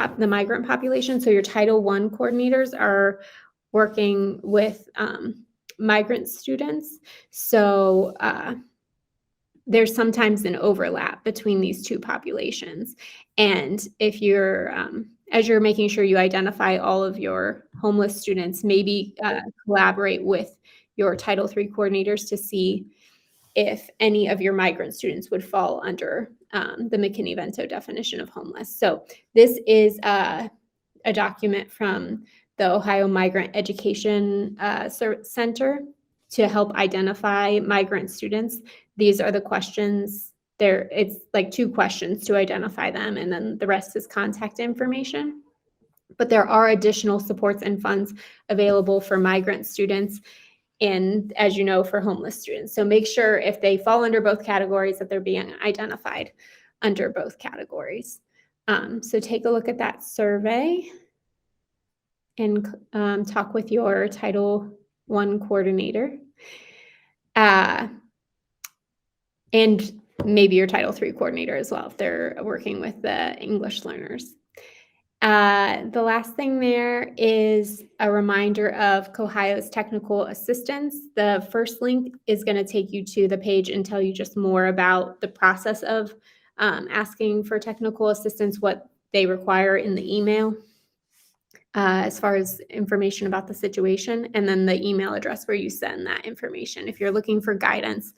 population. So your Title I coordinators are working with migrant students. So there's sometimes an overlap between these two populations. And if you're, as you're making sure you identify all of your homeless students, maybe collaborate with your Title III coordinators to see if any of your migrant students would fall under the McKinney-Vento definition of homeless. So this is a document from the Ohio Migrant Education Center to help identify migrant students. These are the questions. It's like 2 questions to identify them, and then the rest is contact information. But there are additional supports and funds available for migrant students and, as you know, for homeless students. So make sure if they fall under both categories that they're being identified under both categories. So take a look at that survey and talk with your Title I coordinator. And maybe your Title III coordinator as well, if they're working with the English learners. The last thing there is a reminder of Cohio's technical assistance. The first link is going to take you to the page and tell you just more about the process of asking for technical assistance, what they require in the email, as far as information about the situation, and then the email address where you send that information. If you're looking for guidance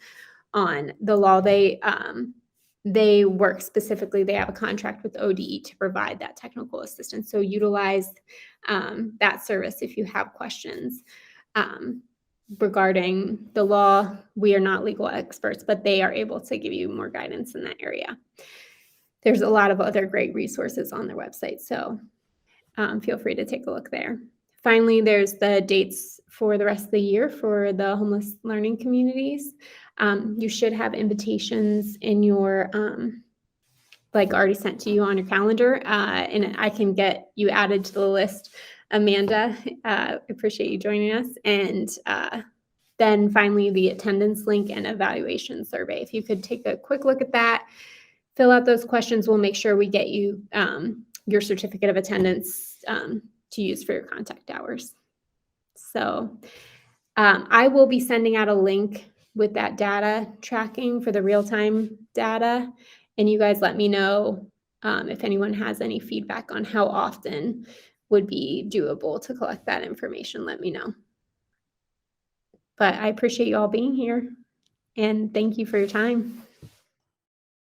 on the law, they work specifically, they have a contract with ODE to provide that technical assistance. So utilize that service if you have questions regarding the law. We are not legal experts, but they are able to give you more guidance in that area. There's a lot of other great resources on their website, so feel free to take a look there. Finally, there's the dates for the rest of the year for the homeless learning communities. You should have invitations in your, like already sent to you on your calendar, and I can get you added to the list. Amanda, appreciate you joining us. And then finally, the attendance link and evaluation survey. If you could take a quick look at that, fill out those questions, we'll make sure we get you your certificate of attendance to use for your contact hours. So I will be sending out a link with that data tracking for the real-time data. And you guys let me know if anyone has any feedback on how often would be doable to collect that information. Let me know. But I appreciate you all being here, and thank you for your time.